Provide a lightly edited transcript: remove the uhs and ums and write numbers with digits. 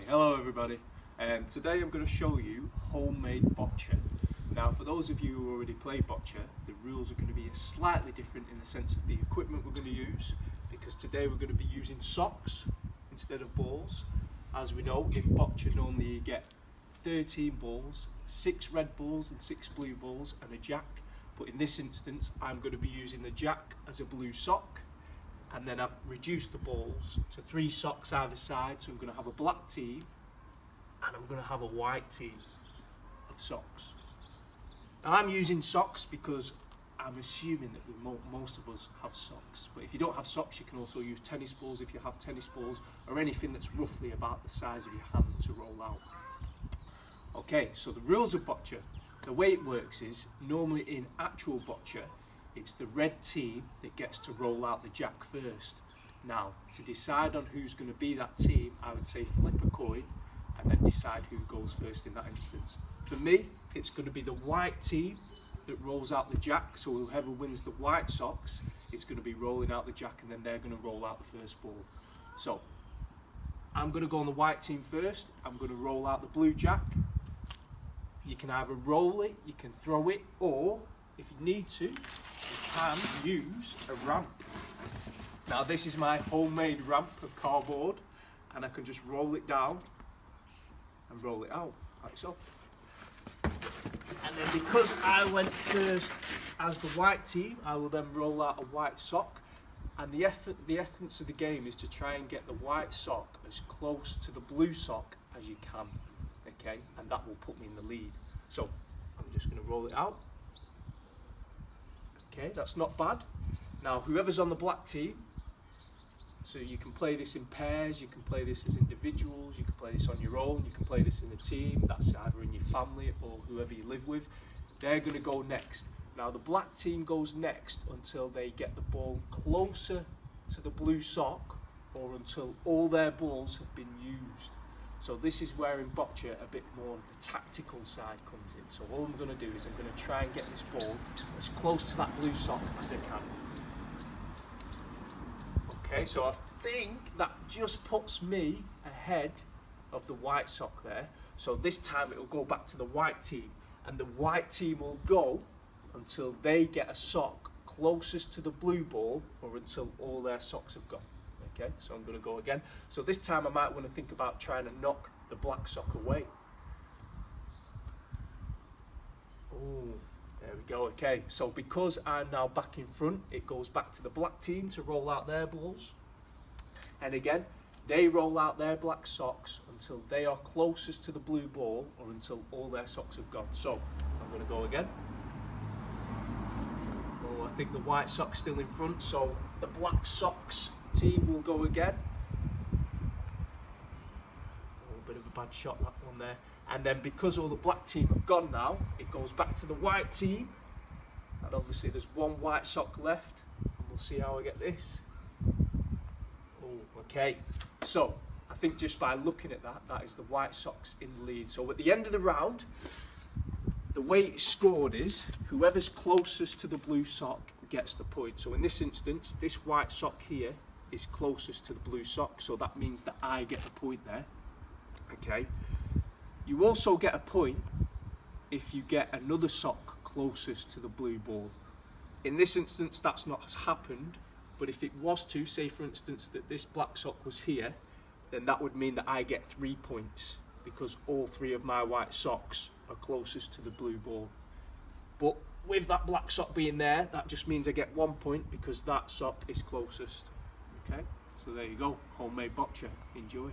Hello everybody. Today I'm going to show you homemade boccia. Now for those of you who already play boccia, the rules are going to be slightly different in the sense of the equipment we're going to use, because today we're going to be using socks instead of balls. As we know, in boccia normally you get 13 balls, 6 red balls and 6 blue balls and a jack, but in this instance I'm going to be using the jack as a blue sock. And then I've reduced the balls to 3 socks either side, so I'm going to have a black team and I'm going to have a white team of socks. Now I'm using socks because I'm assuming that most of us have socks, but if you don't have socks you can also use tennis balls if you have tennis balls, or anything that's roughly about the size of your hand to roll out. Okay, so the rules of boccia, the way it works is, normally in actual boccia, it's the red team that gets to roll out the jack first. Now, to decide on who's going to be that team, I would say flip a coin and then decide who goes first in that instance. For me, it's going to be the white team that rolls out the jack, so whoever wins the white socks is going to be rolling out the jack, and then they're going to roll out the first ball. So, I'm going to go on the white team first. I'm going to roll out the blue jack. You can either roll it, you can throw it, or if you need to, you can use a ramp. Now this is my homemade ramp of cardboard, and I can just roll it down and roll it out, like so. And then because I went first as the white team, I will then roll out a white sock. And the essence of the game is to try and get the white sock as close to the blue sock as you can, okay? And that will put me in the lead. So I'm just going to roll it out. Okay, that's not bad. Now whoever's on the black team, so you can play this in pairs, you can play this as individuals, you can play this on your own, you can play this in a team, that's either in your family or whoever you live with. They're going to go next. Now the black team goes next until they get the ball closer to the blue sock, or until all their balls have been used. So this is where in boccia a bit more of the tactical side comes in. So all I'm going to do is I'm going to try and get this ball as close to that blue sock as I can. Okay, so I think that just puts me ahead of the white sock there. So this time it will go back to the white team, and the white team will go until they get a sock closest to the blue ball, or until all their socks have gone. Okay, so I'm going to go again. So this time I might want to think about trying to knock the black sock away. Oh, there we go. Okay, so because I'm now back in front, it goes back to the black team to roll out their balls. And again, they roll out their black socks until they are closest to the blue ball, or until all their socks have gone. So I'm going to go again. Oh, I think the white sock's still in front, so the black socks team will go again. Oh, a bit of a bad shot, that one there. And then because all the black team have gone now, it goes back to the white team, and obviously there's one white sock left, and we'll see how I get this. Oh, okay, so I think just by looking at that, that is the white socks in the lead. So at the end of the round, the way it's scored is whoever's closest to the blue sock gets the point. So in this instance, this white sock here is closest to the blue sock, so that means that I get the point there. Okay, you also get a point if you get another sock closest to the blue ball. In this instance that's not happened, but if it was to, say for instance that this black sock was here, then that would mean that I get 3 points, because all 3 of my white socks are closest to the blue ball. But with that black sock being there, that just means I get 1 point because that sock is closest. Okay, so there you go, homemade boccia. Enjoy.